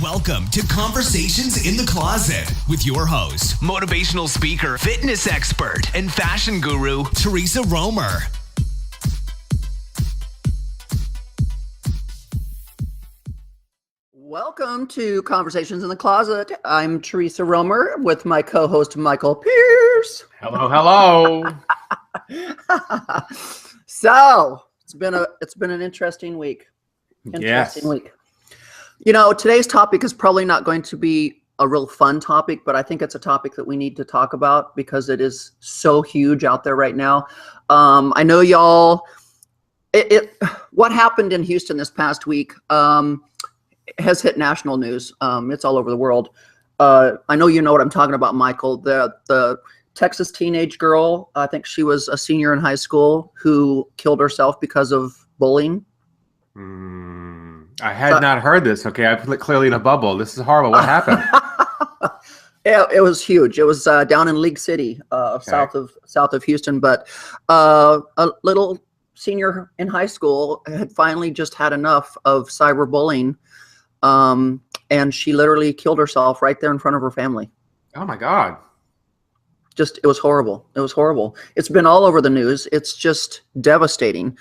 Welcome to Conversations in the Closet with your host, motivational speaker, fitness expert, and fashion guru, Theresa Roemer. Welcome to Conversations in the Closet. I'm Theresa Roemer with my co-host, Michael Pearce. Hello. So it's been an interesting week. Week. You know, today's topic is probably not going to be a real fun topic, but I think it's a topic that we need to talk about because it is so huge out there right now. I know y'all, what happened in Houston this past week has hit national news. It's all over the world. I know you know what I'm talking about, Michael. The Texas teenage girl, I think she was a senior in high school, who killed herself because of bullying. I had not heard this. Okay, I put clearly in a bubble. This is horrible. What happened? Yeah, it was huge. It was down in League City, south of Houston. But a little senior in high school had finally just had enough of cyberbullying, and she literally killed herself right there in front of her family. Oh my God! It was horrible. It was horrible. It's been all over the news. It's just devastating.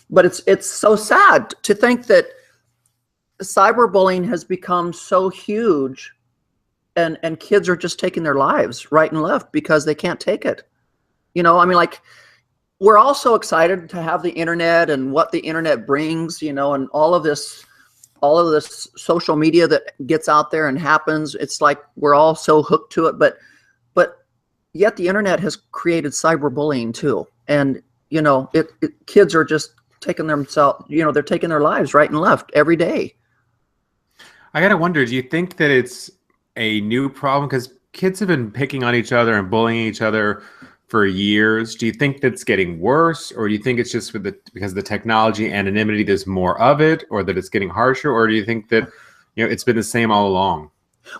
But it's so sad to think that cyberbullying has become so huge, and kids are just taking their lives right and left because they can't take it. You know, I mean, like, we're all so excited to have the internet and what the internet brings, you know, and all of this social media that gets out there and happens. It's like we're all so hooked to it, but yet the internet has created cyberbullying too. And, you know, kids are just taking themselves, you know, they're taking their lives right and left every day. I gotta wonder, do you think that it's a new problem? Because kids have been picking on each other and bullying each other for years. Do you think that's getting worse, or do you think it's just because of the technology anonymity, there's more of it, or that it's getting harsher, or do you think that, you know, it's been the same all along?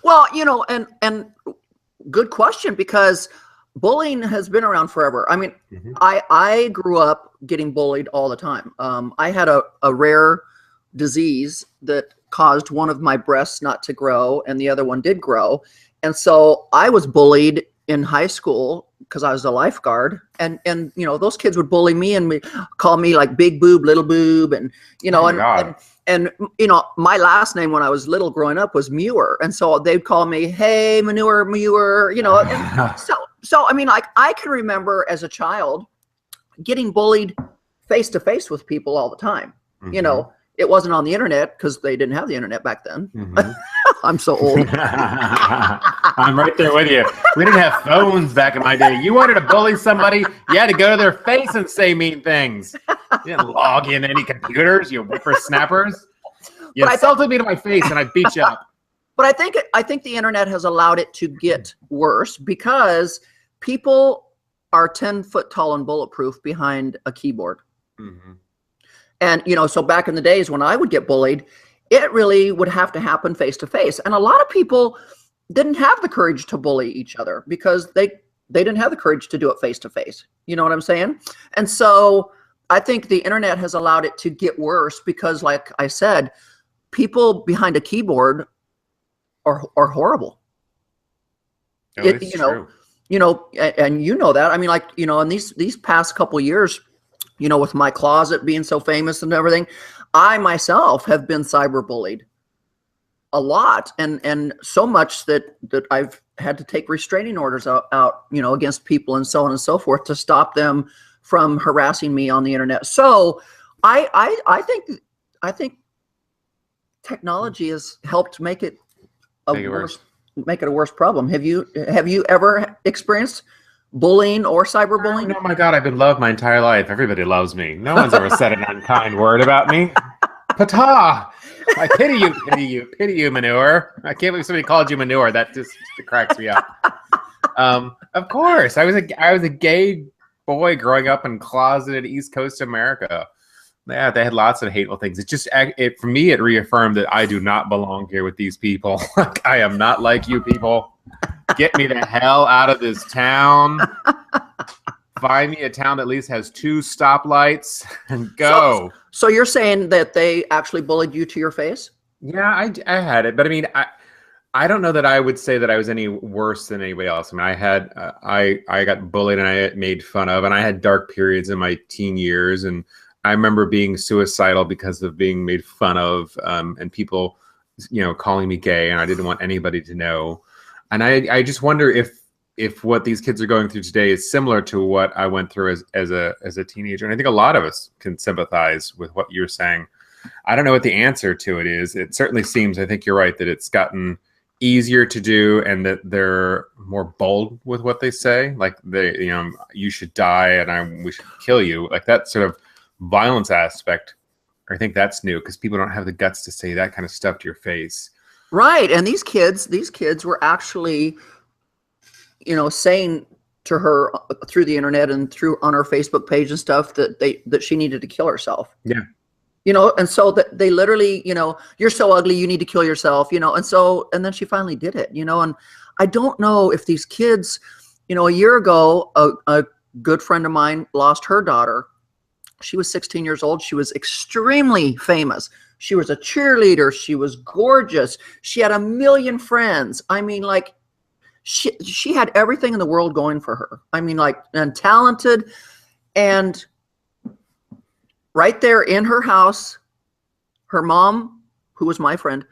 Well, you know, and good question, because bullying has been around forever. I mean, I grew up getting bullied all the time. I had a rare disease that caused one of my breasts not to grow and the other one did grow. And so I was bullied in high school because I was a lifeguard. And you know, those kids would bully me and call me like big boob, little boob. And, you know, and you know, my last name when I was little growing up was Muir. And so they'd call me, hey, Muir, you know. So, I mean, like, I can remember as a child getting bullied face to face with people all the time. You know, it wasn't on the internet because they didn't have the internet back then. I'm so old. I'm right there with you. We didn't have phones back in my day. You wanted to bully somebody, you had to go to their face and say mean things. You didn't log in any computers, you whippersnappers. You insulted me to my face and I beat you up. But I think the internet has allowed it to get worse because people are 10 foot tall and bulletproof behind a keyboard. And, you know, so back in the days when I would get bullied, it really would have to happen face to face. And a lot of people didn't have the courage to bully each other because they didn't have the courage to do it face to face. You know what I'm saying? And so I think the internet has allowed it to get worse because, like I said, people behind a keyboard are horrible. You know, and you know that. I mean, like, you know, in these past couple of years, you know, with my closet being so famous and everything, I myself have been cyberbullied a lot, and so much that I've had to take restraining orders out, you know, against people and so on and so forth to stop them from harassing me on the internet. So I think technology has helped make it a worse problem. Have you ever experienced bullying or cyberbullying? Oh my God, I've been loved my entire life. Everybody loves me. No one's ever said an unkind word about me. Pata! I pity you, Manure. I can't believe somebody called you Manure. That just cracks me up. Of course, I was a gay boy growing up in closeted East Coast America. Yeah, they had lots of hateful things. For me, it reaffirmed that I do not belong here with these people. Like, I am not like you people. Get me the hell out of this town. Find me a town that at least has 2 stoplights and go. So you're saying that they actually bullied you to your face? Yeah, I had it, but I mean, I don't know that I would say that I was any worse than anybody else. I mean, I got bullied and I got made fun of, and I had dark periods in my teen years, and I remember being suicidal because of being made fun of, and people, calling me gay, and I didn't want anybody to know. And I just wonder if what these kids are going through today is similar to what I went through as a teenager. And I think a lot of us can sympathize with what you're saying. I don't know what the answer to it is. It certainly seems, I think you're right, that it's gotten easier to do and that they're more bold with what they say. Like you should die and we should kill you. Like that sort of violence aspect. I think that's new because people don't have the guts to say that kind of stuff to your face. Right. And these kids were actually, saying to her through the internet and on her Facebook page and stuff that she needed to kill herself. Yeah. And so that they literally, you're so ugly, you need to kill yourself, and then she finally did it, and I don't know if these kids, a year ago, a good friend of mine lost her daughter. She was 16 years old. She was extremely famous. She was a cheerleader. She was gorgeous. She had 1 million friends. I mean, like she had everything in the world going for her. I mean, like, and talented, and right there in her house, her mom, who was my friend,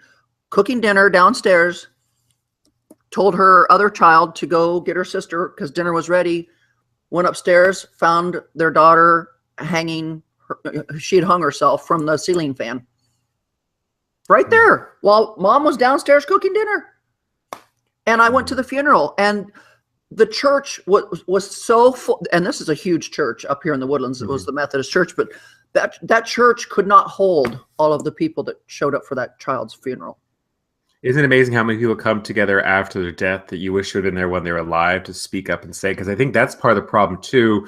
cooking dinner downstairs, told her other child to go get her sister because dinner was ready, went upstairs, found their daughter hanging. She had hung herself from the ceiling fan. Right there, while mom was downstairs cooking dinner. And I went to the funeral, and the church was so full, and this is a huge church up here in the Woodlands. It was the Methodist church, but that church could not hold all of the people that showed up for that child's funeral. Isn't it amazing how many people come together after their death that you wish would have been there when they were alive to speak up and say? Because I think that's part of the problem too,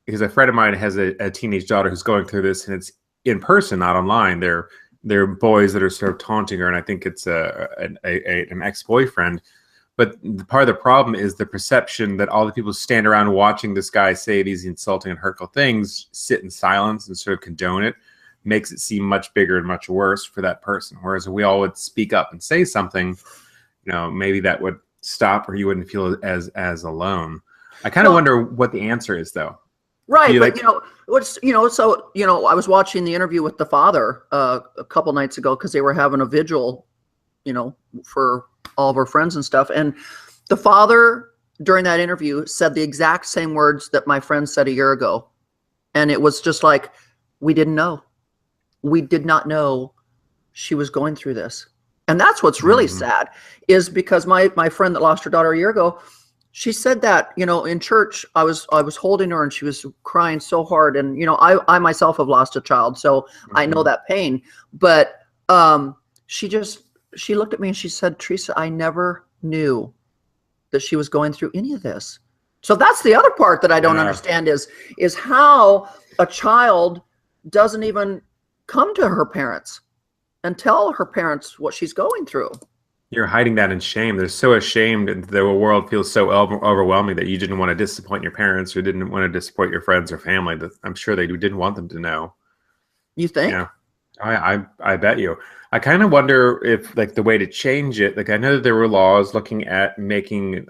because a friend of mine has a teenage daughter who's going through this, and it's in person, not online. They're boys that are sort of taunting her, and I think it's an ex-boyfriend. But part of the problem is the perception that all the people who stand around watching this guy say these insulting and hurtful things sit in silence and sort of condone it, makes it seem much bigger and much worse for that person. Whereas if we all would speak up and say something, maybe that would stop, or you wouldn't feel as alone. I kind of wonder what the answer is, though. Right, but I was watching the interview with the father a couple nights ago because they were having a vigil, for all of our friends and stuff. And the father during that interview said the exact same words that my friend said a year ago. And it was just like, we didn't know. We did not know she was going through this. And that's what's really sad, is because my friend that lost her daughter a year ago, she said that, in church, I was holding her and she was crying so hard. And, I myself have lost a child, so I know that pain. But she looked at me and she said, Theresa, I never knew that she was going through any of this. So that's the other part that I don't understand is how a child doesn't even come to her parents and tell her parents what she's going through. You're hiding that in shame. They're so ashamed, and the world feels so overwhelming that you didn't want to disappoint your parents or didn't want to disappoint your friends or family. That I'm sure they didn't want them to know. You think? Yeah, I bet you. I kind of wonder if, like, the way to change it, like, I know that there were laws looking at making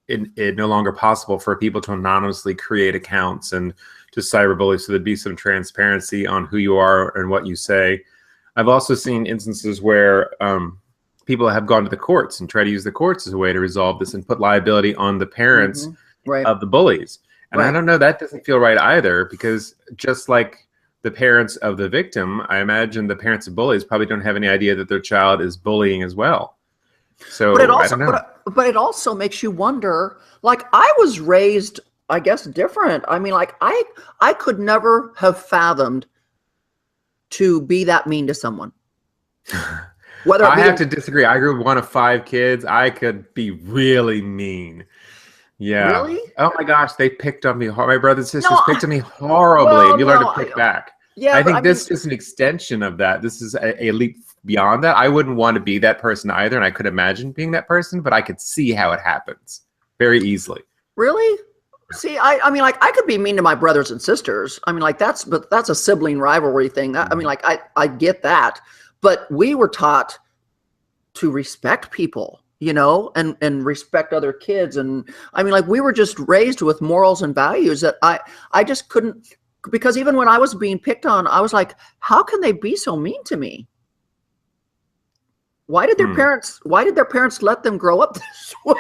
it no longer possible for people to anonymously create accounts and to cyberbully, so there'd be some transparency on who you are and what you say. I've also seen instances where people have gone to the courts and try to use the courts as a way to resolve this and put liability on the parents of the bullies. And I don't know, that doesn't feel right either, because just like the parents of the victim, I imagine the parents of bullies probably don't have any idea that their child is bullying as well. So but it also, I don't know. But it also makes you wonder, like, I was raised, I guess, different. I mean, like, I could never have fathomed to be that mean to someone. I have to disagree. I grew up one of 5 kids. I could be really mean. Yeah. Really? Oh my gosh, they picked on me. My brothers and sisters picked on me horribly. And you learn to pick back. Yeah, I think this is an extension of that. This is a leap beyond that. I wouldn't want to be that person either, and I could imagine being that person, but I could see how it happens very easily. Really? See, I mean, like, I could be mean to my brothers and sisters. I mean, like, that's a sibling rivalry thing. I mean, like, I get that. but we were taught to respect people, and respect other kids. And I mean, like, we were just raised with morals and values that I just couldn't, because even when I was being picked on, I was like, how can they be so mean to me? Why did their parents let them grow up this way?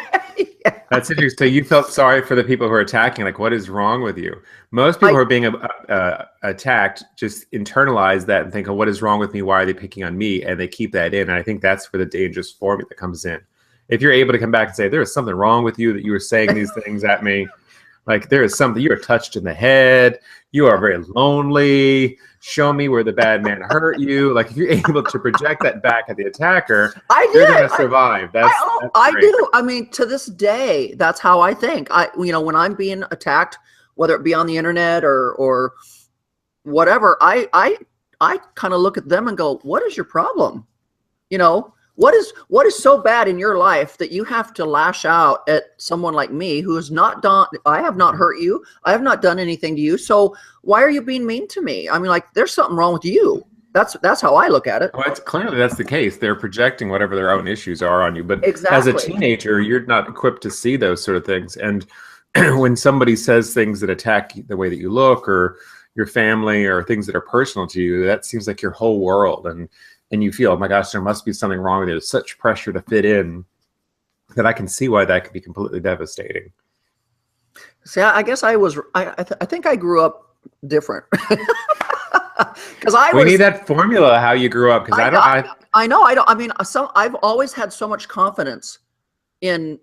That's interesting. So you felt sorry for the people who are attacking. Like, what is wrong with you? Most people who are being attacked just internalize that and think, oh, what is wrong with me? Why are they picking on me? And they keep that in. And I think that's where the dangerous formula comes in. If you're able to come back and say, there is something wrong with you that you were saying these things at me, like, there is something, you are touched in the head, you are very lonely, show me where the bad man hurt you. Like, if you're able to project that back at the attacker, you're going to survive. I do. I mean, to this day, that's how I think. When I'm being attacked, whether it be on the internet or whatever, I kind of look at them and go, what is your problem? What is so bad in your life that you have to lash out at someone like me who has not done, I have not hurt you. I have not done anything to you. So why are you being mean to me? I mean, like, there's something wrong with you. That's how I look at it. Well, clearly that's the case. They're projecting whatever their own issues are on you. But exactly. As a teenager, you're not equipped to see those sort of things. And when somebody says things that attack the way that you look or your family or things that are personal to you, that seems like your whole world. And you feel, oh my gosh, there must be something wrong with you. There's such pressure to fit in that I can see why that could be completely devastating. See, I guess I think I grew up different. Because we need that formula how you grew up. Because I know. I mean, I've always had so much confidence in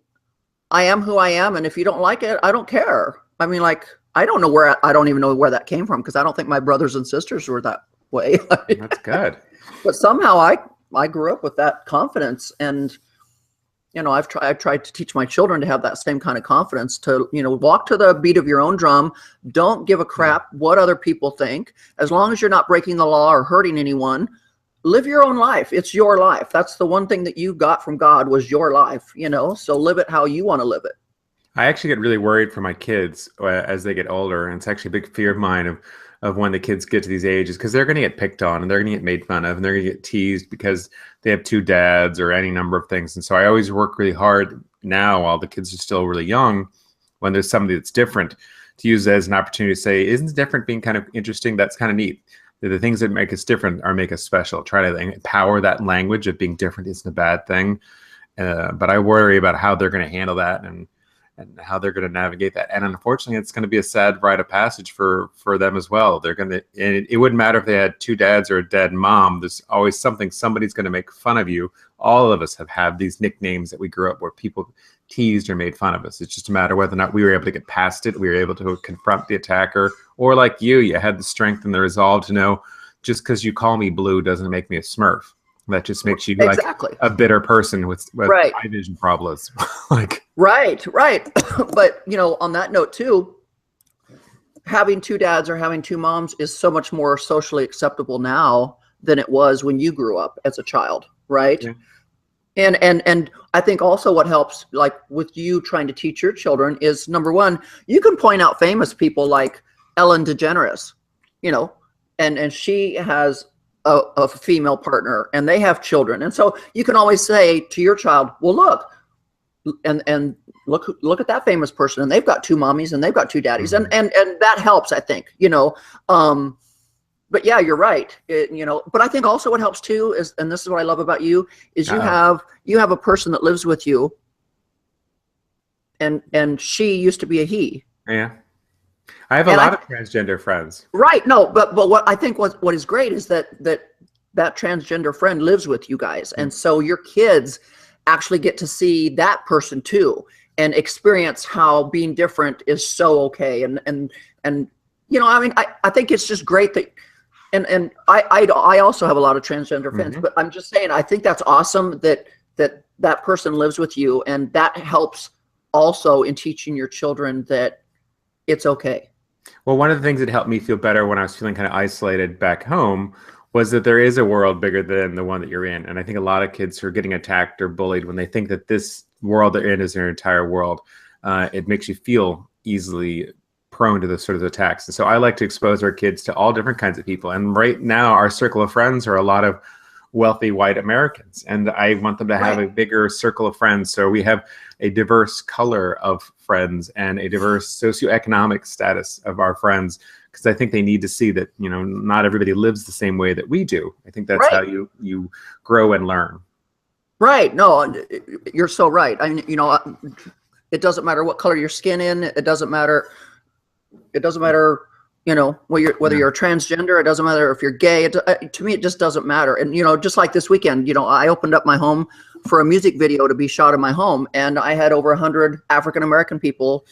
I am who I am, and if you don't like it, I don't care. I mean, like, I don't even know where that came from, because I don't think my brothers and sisters were that way. That's good. But somehow I grew up with that confidence, and I've tried to teach my children to have that same kind of confidence, to walk to the beat of your own drum. Don't give a crap what other people think, as long as you're not breaking the law or hurting anyone. Live your own life. It's your life. That's the one thing that you got from God, was your life. So live it how you want to live it. I actually get really worried for my kids as they get older, and it's actually a big fear of mine of when the kids get to these ages, because they're going to get picked on and they're going to get made fun of and they're going to get teased because they have two dads or any number of things. And so I always work really hard now, while the kids are still really young, when there's somebody that's different, to use it as an opportunity to say, isn't different being kind of interesting? That's kind of neat. The things that make us different or make us special. Try to empower that language of being different isn't a bad thing. But I worry about how they're going to handle that and how they're going to navigate that. And unfortunately, it's going to be a sad rite of passage for them as well. They're going to, and it wouldn't matter if they had two dads or a dead mom. There's always somebody's going to make fun of you. All of us have had these nicknames that we grew up where people teased or made fun of us. It's just a matter of whether or not we were able to get past it. We were able to confront the attacker, or like you had the strength and the resolve to know, just because you call me blue doesn't make me a Smurf. That just makes you like a bitter person with right. eye vision problems. Like, right. But on that note too, having two dads or having two moms is so much more socially acceptable now than it was when you grew up as a child, right? Yeah. And I think also what helps, like with you trying to teach your children, is number one, you can point out famous people like Ellen DeGeneres, and she has a female partner and they have children. And so you can always say to your child, well, look, and look at that famous person, and they've got two mommies and they've got two daddies. Mm-hmm. And that helps, I think, but yeah, you're right. But I think also what helps too is, and this is what I love about you, is you have a person that lives with you, and she used to be a he. Yeah. I have a lot of transgender friends. Right. No, but what I think what is great is that transgender friend lives with you guys. And so your kids actually get to see that person too, and experience how being different is so okay. And I mean, I think it's just great that, and I also have a lot of transgender friends, mm-hmm. but I'm just saying, I think that's awesome that person lives with you, and that helps also in teaching your children that it's okay. Well, one of the things that helped me feel better when I was feeling kind of isolated back home was that there is a world bigger than the one that you're in. And I think a lot of kids who are getting attacked or bullied, when they think that this world they're in is their entire world, it makes you feel easily prone to those sort of attacks. And so I like to expose our kids to all different kinds of people. And right now, our circle of friends are a lot of wealthy white Americans, and I want them to have a bigger circle of friends. So we have a diverse color of friends and a diverse socioeconomic status of our friends, because I think they need to see that, you know, not everybody lives the same way that we do. I think that's how you grow and learn. Right. No, you're so right. I mean, you know, it doesn't matter what color your skin in. It doesn't matter. You know, whether you're transgender. It doesn't matter if you're gay. To me, it just doesn't matter. And, you know, just like this weekend, you know, I opened up my home for a music video to be shot in my home, and I had over 100 African-American people,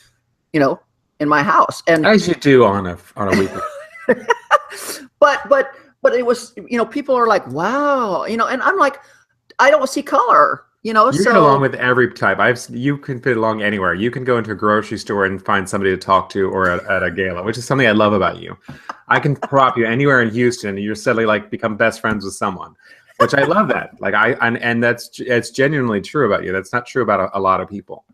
you know, in my house. And as you do on a weekend. but it was, you know, people are like, wow, you know, and I'm like, I don't see color. You know, you get along with every type. You can fit along anywhere. You can go into a grocery store and find somebody to talk to, or at a gala, which is something I love about you. I can prop you anywhere in Houston, and you're suddenly like become best friends with someone, which I love that. Like and it's genuinely true about you. That's not true about a lot of people.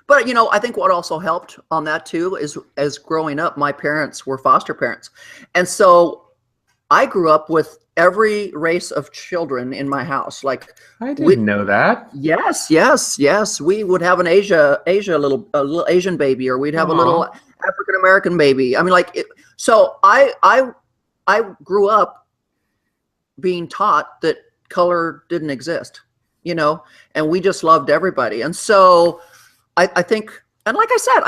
But, you know, I think what also helped on that too is, as growing up, my parents were foster parents, and so I grew up with every race of children in my house. Like, I didn't know that. Yes. We would have an a little Asian baby, or we'd have a little African American baby. I mean, like, so I grew up being taught that color didn't exist, you know, and we just loved everybody. And so I think, and like I said,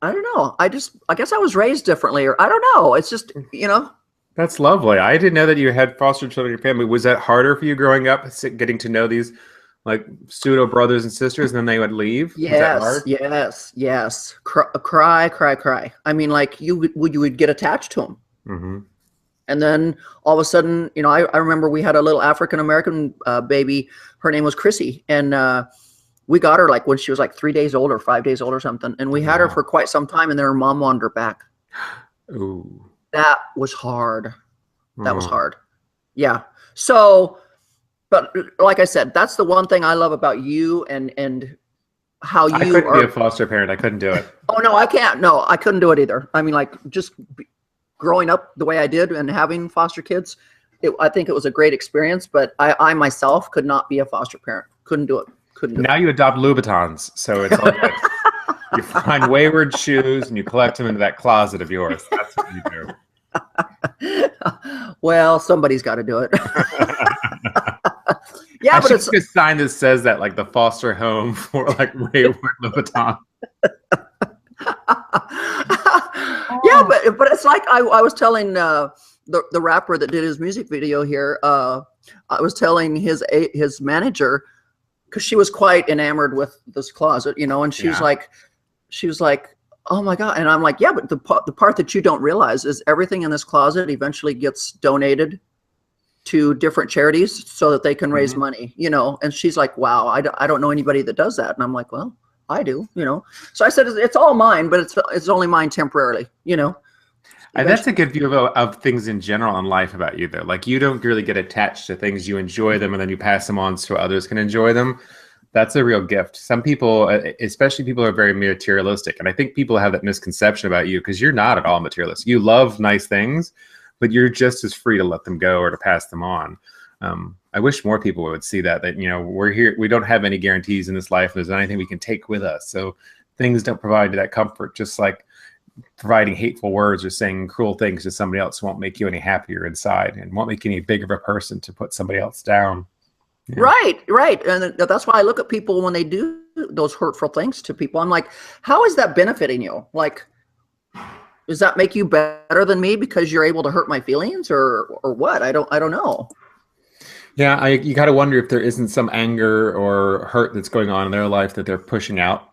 I don't know. I guess I was raised differently, or I don't know. It's just, you know. That's lovely. I didn't know that you had foster children in your family. Was that harder for you growing up, getting to know these like pseudo brothers and sisters, and then they would leave? Yes. Cry. I mean, like you would get attached to them. Mm-hmm. And then all of a sudden, you know, I remember we had a little African-American baby. Her name was Chrissy. And we got her like when she was like 3 days old or 5 days old or something. And we had her for quite some time, and then her mom wanted her back. Ooh. That was hard. That was hard. Yeah. So, but like I said, that's the one thing I love about you and how you I couldn't be a foster parent. I couldn't do it. Oh, no, I can't. No, I couldn't do it either. I mean, like, just growing up the way I did and having foster kids, I think it was a great experience, but I myself could not be a foster parent. Couldn't do it. Now you adopt Louboutins, so it's all good. You find wayward shoes and you collect them into that closet of yours. That's what you do. Well, somebody's got to do it. Yeah, but it's a sign that says that, like the foster home for like wayward Louboutin. Yeah, but it's like I was telling the rapper that did his music video here. I was telling his manager, because she was quite enamored with this closet, you know, and she was like, oh my God. And I'm like, yeah, but the part that you don't realize is everything in this closet eventually gets donated to different charities so that they can raise money, you know? And she's like, wow, I don't know anybody that does that. And I'm like, well, I do, you know? So I said, it's all mine, but it's only mine temporarily, you know? And that's a good view of things in general in life about you, though. Like, you don't really get attached to things. You enjoy them, and then you pass them on so others can enjoy them. That's a real gift. Some people, especially people who are very materialistic, and I think people have that misconception about you because you're not at all materialistic. You love nice things, but you're just as free to let them go or to pass them on. I wish more people would see that, you know, we're here. We don't have any guarantees in this life. There's anything we can take with us. So things don't provide that comfort, just like providing hateful words or saying cruel things to somebody else won't make you any happier inside and won't make you any bigger of a person to put somebody else down. Yeah. Right. And that's why I look at people when they do those hurtful things to people. I'm like, how is that benefiting you? Like, does that make you better than me because you're able to hurt my feelings or what? I don't know. Yeah, you got to wonder if there isn't some anger or hurt that's going on in their life that they're pushing out.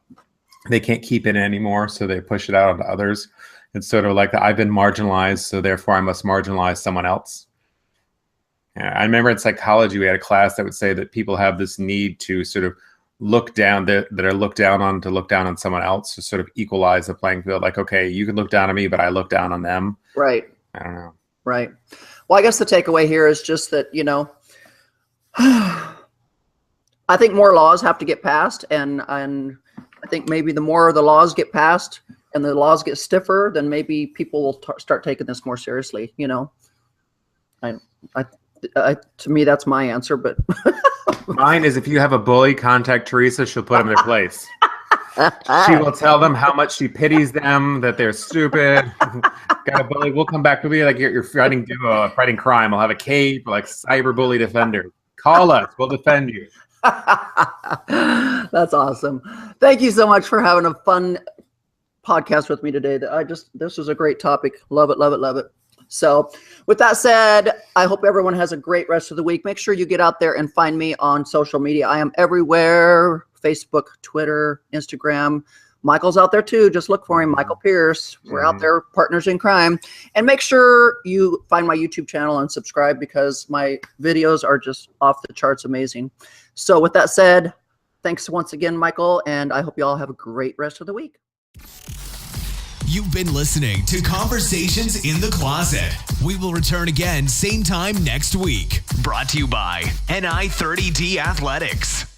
They can't keep it anymore, so they push it out onto others. It's sort of like I've been marginalized, so therefore I must marginalize someone else. Yeah, I remember in psychology we had a class that would say that people have this need to sort of look down, that are looked down on, to look down on someone else to sort of equalize the playing field. Like, okay, you can look down on me, but I look down on them. Right. I don't know. Right. Well, I guess the takeaway here is just that, you know, I think more laws have to get passed, and I think maybe the more the laws get passed and the laws get stiffer, then maybe people will start taking this more seriously. You know, I To me, that's my answer, but Mine is if you have a bully, contact Theresa. She'll put them in their place. She will tell them how much she pities them, that they're stupid. Got a bully. We'll come back to be like you're fighting crime. I'll have a cave for like cyberbully defender. Call us. We'll defend you. That's awesome. Thank you so much for having a fun podcast with me today. This was a great topic. Love it, love it, love it. So with that said, I hope everyone has a great rest of the week. Make sure you get out there and find me on social media. I am everywhere: Facebook, Twitter, Instagram. Michael's out there too. Just look for him, Michael Pearce. We're out there, partners in crime. And make sure you find my YouTube channel and subscribe, because my videos are just off the charts amazing. So with that said, thanks once again, Michael, and I hope you all have a great rest of the week. You've been listening to Conversations in the Closet. We will return again same time next week. Brought to you by NI30D Athletics.